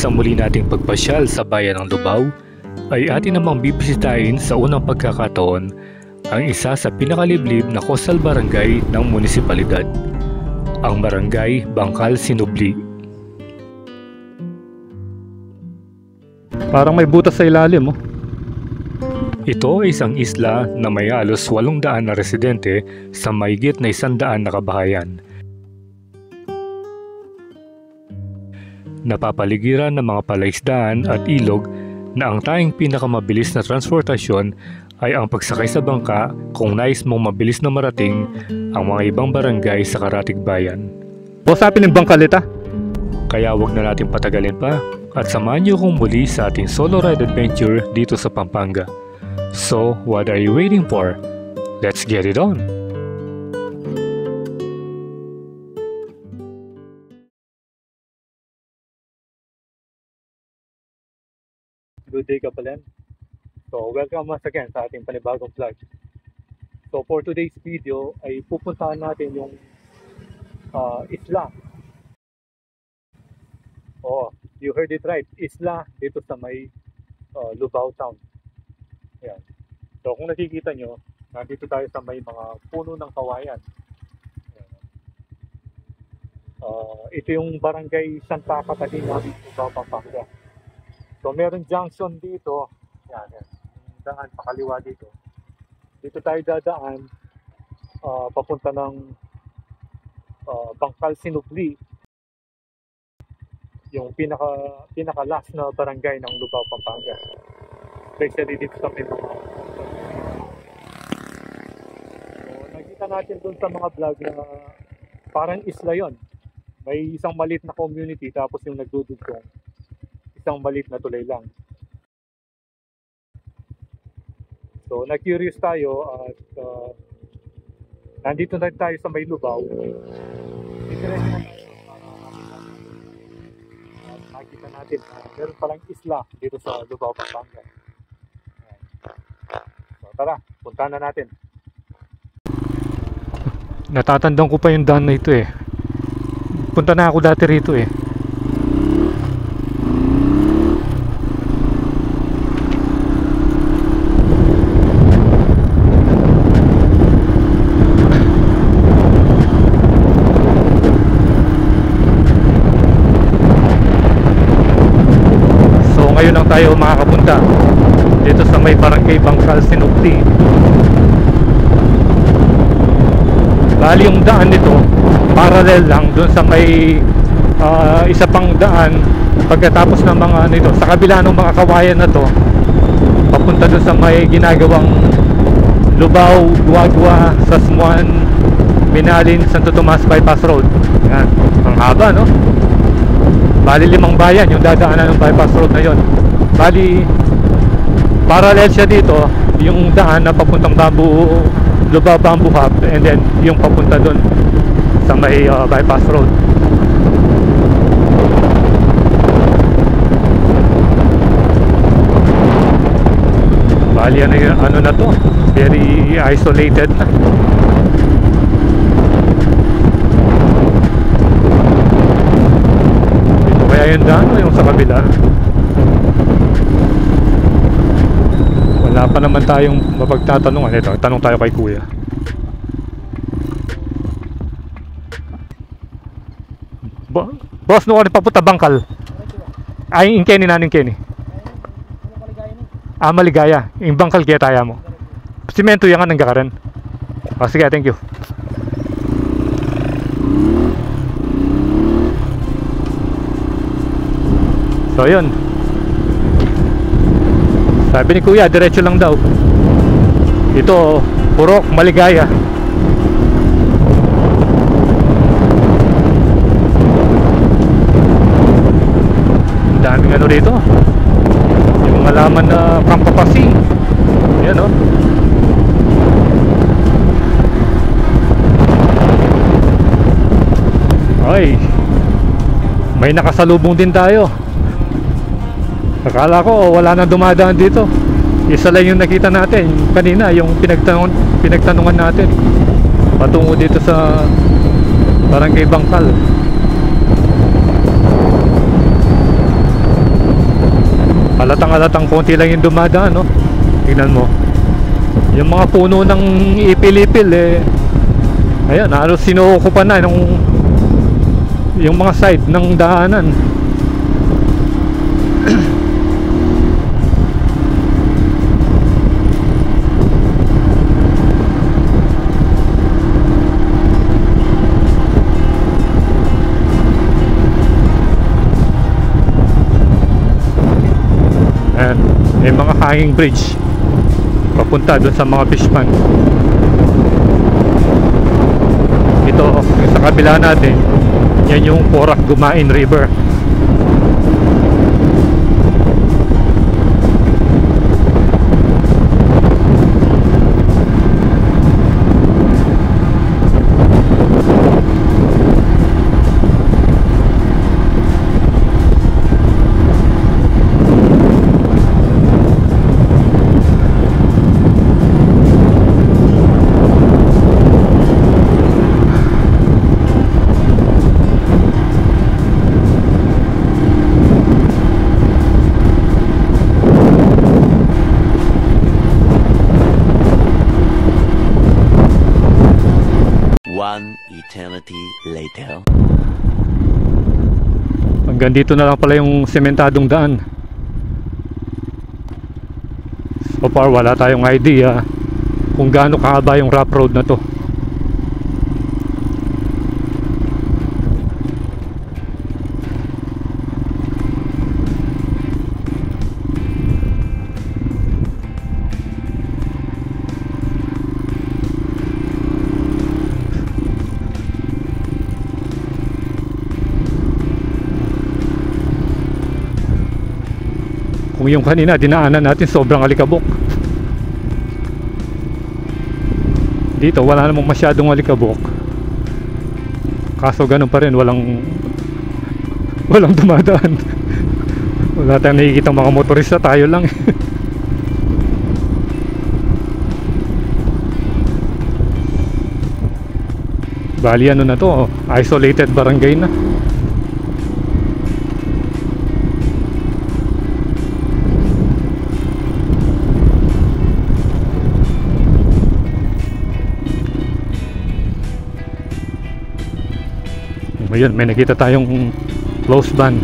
Sa muli nating pagpasyal sa bayan ng Lubao, ay atin namang bibisitahin sa unang pagkakataon ang isa sa pinakaliblib na coastal barangay ng munisipalidad, ang Barangay Bangkal Sinubli. Parang may butas sa ilalim, oh. Ito ay isang isla na may halos 800 na residente sa mahigit na 100 na kabahayan. Napapaligiran ng mga palaisdaan at ilog na ang tanging pinakamabilis na transportasyon ay ang pagsakay sa bangka kung nais mong mabilis na marating ang mga ibang barangay sa karatig bayan. Usapin ng Bangkalita. Kaya wag na natin patagalin pa at samahan niyo kong muli sa ating solo ride adventure dito sa Pampanga. So, what are you waiting for? Let's get it on! Good day, Kapalan. So, welcome once again sa ating panibagong vlog. So, for today's video ay pupuntahan natin yung isla. Oh, you heard it right. Isla dito sa may Lubao Town. Ayan. So, kung nakikita nyo, nandito tayo sa may mga puno ng kawayan. Ito yung barangay Santa Catalina, Lubao, Pampanga. So, meron junction dito. Yan. Daan pakaliwa dito. Dito tayo dadaan papunta ng Bangkal Sinubli. Yung pinaka last na barangay ng Lubao, Pampanga. Especially dito sa may mga nakita natin dun sa mga vlog na parang isla yon. May isang maliit na community tapos yung nagdudugtong isang maliit na tulay lang. So, na-curious tayo at nandito na tayo sa may Lubao. Nakita natin meron palang isla dito sa Lubao, Pampanga. So, tara, punta na natin. Natatandaan ko pa yung daan na ito eh. Punta na ako dati rito eh. Ngayon lang tayo makakapunta dito sa may Barangay Bangkal Sinubli. Bali yung daan nito parallel lang dun sa may isa pang daan pagkatapos ng mga nito sa kabila ng mga kawayan na to papunta dun sa may ginagawang Lubao, Guagua, Sasmuan, Binalin, Santo Tomas Bypass Road. Yan, ang haba, no? Bali 5 bayan yung dadaanan ng bypass road na yun. Bali parallel siya dito yung daan na papuntang Lubao Bamboo Hub and then yung papunta dun sa may bypass road. Bali ano na to, very isolated na. Kaya yung daan o yung sa kabila? Wala pa naman tayong mapagtatanungan. Ito, tanong tayo kay kuya. Boss, no ka rin papunta Bangkal? Ay, yung Kenny na, yung Kenny. Maligaya. Yung Bangkal kaya tayo mo. Simento yan ka nang gakaran. Sige, thank you. So yun, sabi ni kuya diretso lang daw. Ito Purok, Maligaya. Ang daming ano rito, yung mga laman na pampapasi. Yan o. Ay, may nakasalubong din tayo. Akala ko wala nang dumadaan dito. Isa lang yung nakita natin kanina, yung pinagtanungan natin patungo dito sa Barangay Bangkal. Halatang konti lang yung dumadaan, no? Tingnan mo. Yung mga puno ng ipil-ipil eh. Ayan, halos sinukupan na yung mga side ng daanan. Ayan, may mga hanging bridge papunta doon sa mga fishman. Ito, yung sa kabila natin, yan yung Porac Gumain River. One eternity later. Hanggang dito na lang pala yung sementadong daan. So far wala tayong idea kung gaano kahaba yung rough road na to. Kung yung kanina dinaanan natin sobrang alikabok, dito wala namang masyadong alikabok, kaso ganun pa rin, walang dumadaan. Wala tayong nakikita mga motorista, tayo lang. Bali ano na to, isolated barangay na. Ayun, may nakita tayong close van.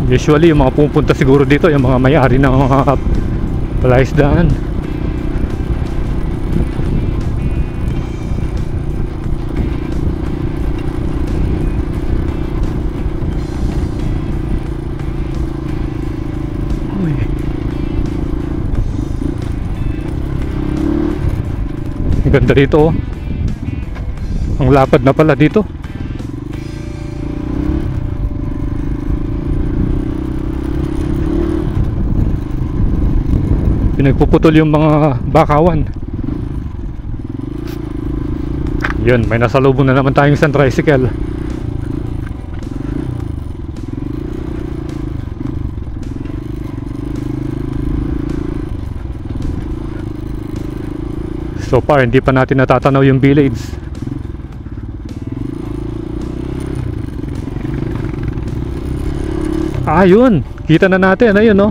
Usually yung mga pupunta siguro dito yung mga may-ari ng mga palaisdaan. Ang ganda dito, oh. Ang lapad na pala dito. Pinagpuputol yung mga bakawan. Yun, may nasalubong na naman tayong isang tricycle. So far, hindi pa natin natatanaw yung village. Ah, yun. Kita na natin. Ayun, no?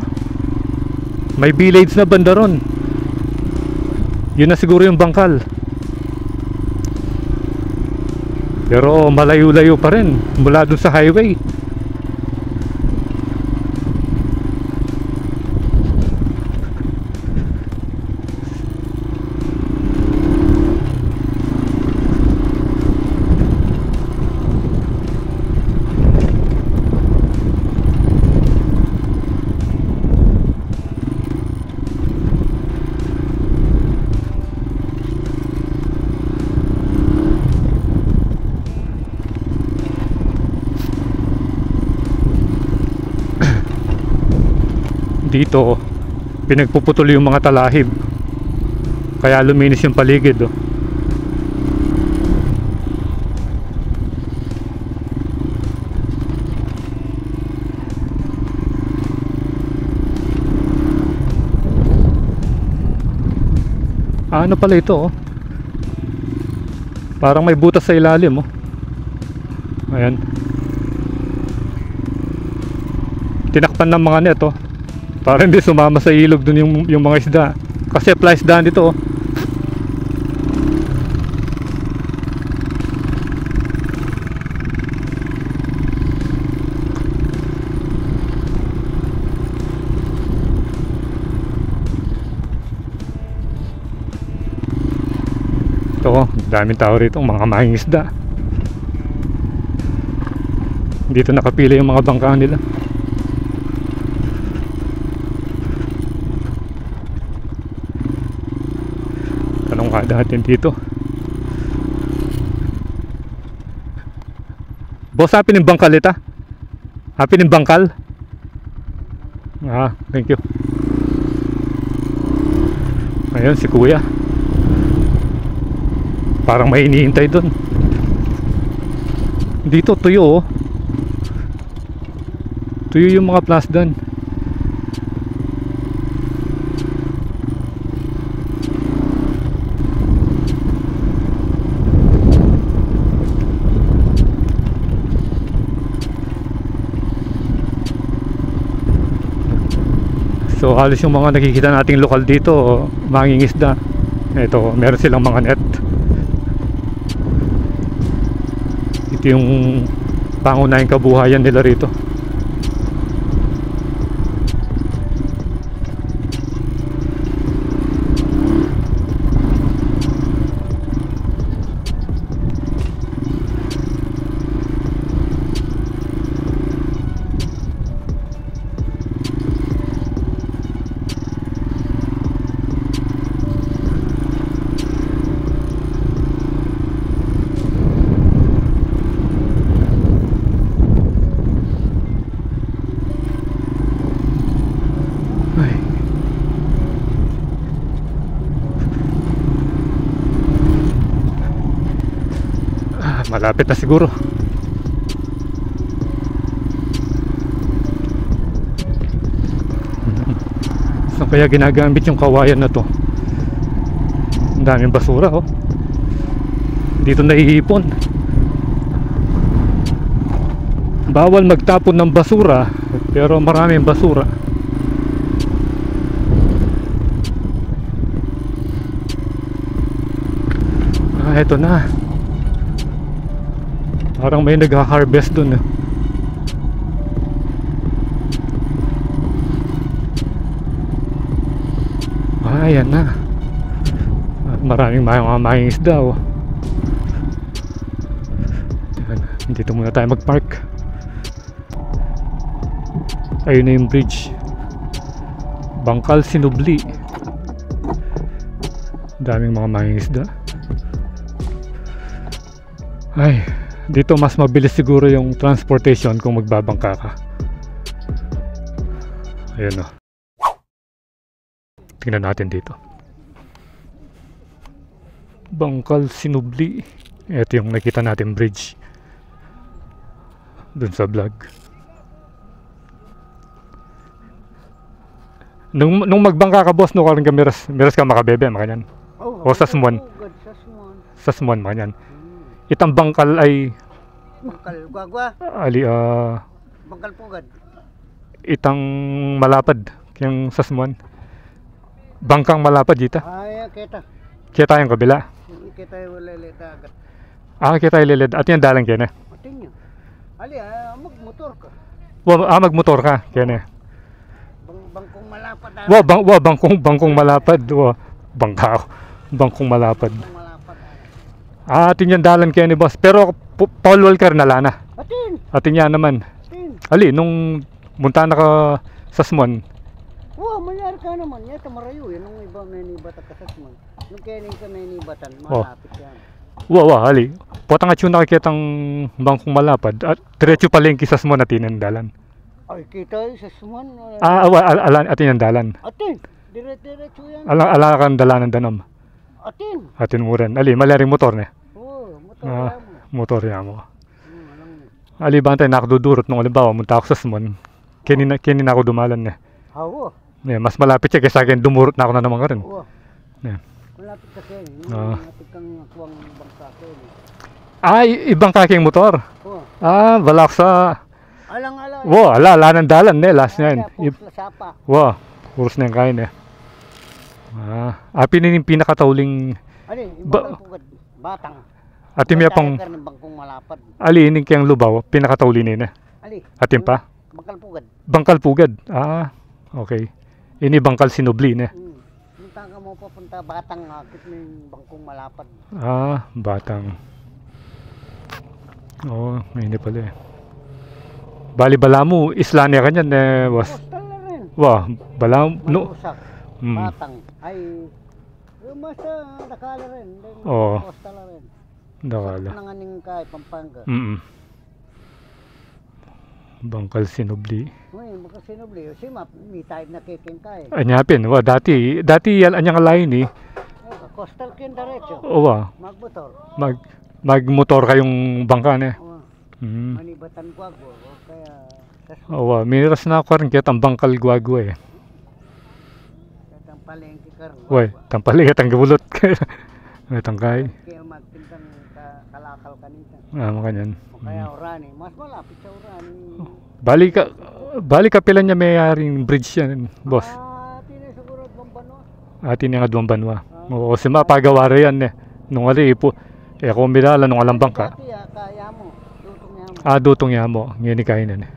May village na banda ron. Yun na siguro yung bangkal. Pero malayo-layo pa rin mula dun sa highway. Dito pinagpuputol yung mga talahib, kaya luminis yung paligid, oh. Ano pala ito, oh. Parang may butas sa ilalim, oh. Ayan. Tinakpan ng mga net, oh. Para hindi sumama sa ilog dun yung mga isda. Kasi fly isdaan dito, oh. Ito, daming tao rito, mga mangingisda. Dito nakapila yung mga bangka nila. Tanong ka natin dito. Boss, happy ng bangkal ita? Happy ng bangkal? Thank you. Ayun si kuya. Parang may iniintay dun. Dito tuyo, oh. Tuyo yung mga plasdan. So halos yung mga nakikita nating lokal dito, mangingisda. Ito, meron silang mga net. Ito yung pangunahing kabuhayan nila rito. Malapit na siguro. So kaya ginagamit yung kawayan na to. Ang daming basura, oh. Dito nahihipon. Bawal magtapon ng basura, pero maraming basura. Eto na. Parang may nag-harvest dun, eh. Ayan na. Maraming mga mangingisda, oh. Ayan. Dito muna tayo mag-park. Ayun na yung bridge. Bangkal Sinubli. Daming mga mangingisda. Ay, dito mas mabilis siguro yung transportation kung magbabangka ka. Ayan, oh. Tingnan natin dito. Bangkal Sinubli. Ito yung nakita natin bridge dun sa vlog. Nung magbangka ka, boss, no, karang miras ka makabebe, makanyan. O sa Smuan. Sa Smuan, makanyan. Itang bangkal ay Bangkal Guagua. Bangkal Pugad. Itang malapad yung sa Smuan. Bangkang malapad dito. Ay, kita. Kita yung kabila. Kita yung leleta agad. Kita yung leled. At yung dalang kene. Atin nyo. Ali, magmotor ka. Magmotor ka kene. Bangkong malapad. Bangkong malapad. Bangkong malapad. Atin yung dalan kene, boss. Pero Paul Walker na lana. Atin yan naman. Ali, nung munta na ka sa Smuan. Mayar ka naman. Yan, tamarayo. Yan ang iba na inibatan ka sa Smuan. Nung kaya ka na inibatan, malapit yan. Ali. Potang at yung nakikitang bangkong malapad. At diretso palengke sa Smuan atin yung dalan. Ay, kita sa Smuan. Atin yung dalan. Atin. Diretso yan. Ala kang dalan ng danom. Atin mo rin. Ali, malaring motor ne. Motor motor yan mo. Ali, bantay nakadudurot nung alimbawa, munta ako sa Smuan. Kini na ako dumalan ne. Hawo. Mas malapit siya kaysa akin, dumurot na ako na naman ka rin. Malapit ka Kenny. Malapit kang kuwang bangka Kenny. Ibang kaking motor. Oh. Balak sa... Alang-alang. Wow, ala ng dalan last niyan. Sapa. Wow, puros na yung kain eh. Pinin yung pinakatauling... Ali, ibang pugad. Batang. Ati may pang... ng bangkong malapad. Ali, ining kayang lubaw, pinakatauli na. Ali. Atin pa? Bangkal pugad. Bangkal pugad. Okay. Ini bangkal sinubli na. Punta ka mo papunta Batang, akit mo yung bangkong malapad. Batang. Ngayon pala eh. Bali-bala mo, isla niya kanyan eh, boss. Coastal na rin. Wow, bala no. Malusak. Batang. Ay, mas nakala rin. Coastal na rin. Nakala. Nanganing ka, Pampanga. Bangkal sinubli. Bangkal sinubli. Sima, may type na kiking ka eh. Anyapin, dati yan anyang alayin eh. Coastal kin diretso. Magmotor. Magmotor kayong bangka na. Manibatan Guagua. Kaya... miniras na ako rin kaya bangkal Guagua eh. Tampalengke ka rin. Tampalengke ang gabulot. Tangkay. Kaya magpintang kalakal kanita. Makanyan. Kaya Orani. Mas malapit sa Orani. Bali ka pila niya may haring bridge yan, boss. Siguro at Bambanwa. Nga Bambanwa. Si mapagawa yan eh. Nung ali po. Kung bilala nung alambang ka. Kaya mo. Dutong yamo. Dutong yamo. Ngayon kainan eh.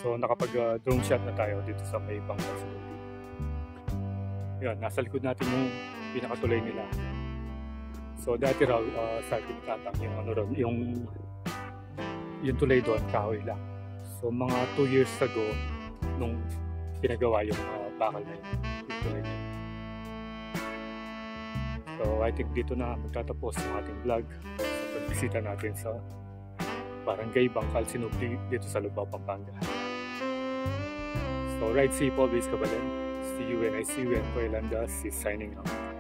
So nakapag drone shot na tayo dito sa may Bangka Sinubi. Yan, nasa likod natin yung pinakatulay nila. So dati raw sa Kintatang yung ano raw, yung tulay doon kahoy lang. So mga 2 years ago nung pinagawa yung bakal na yung tulay na yun. So I think dito na magtatapos ang ating vlog sa pagbisita natin sa Barangay Bangkal Sinubi dito sa Lubao, Pampanga. So ride safe always, Kabalen. See you when I see you, and Koy Landas is signing out.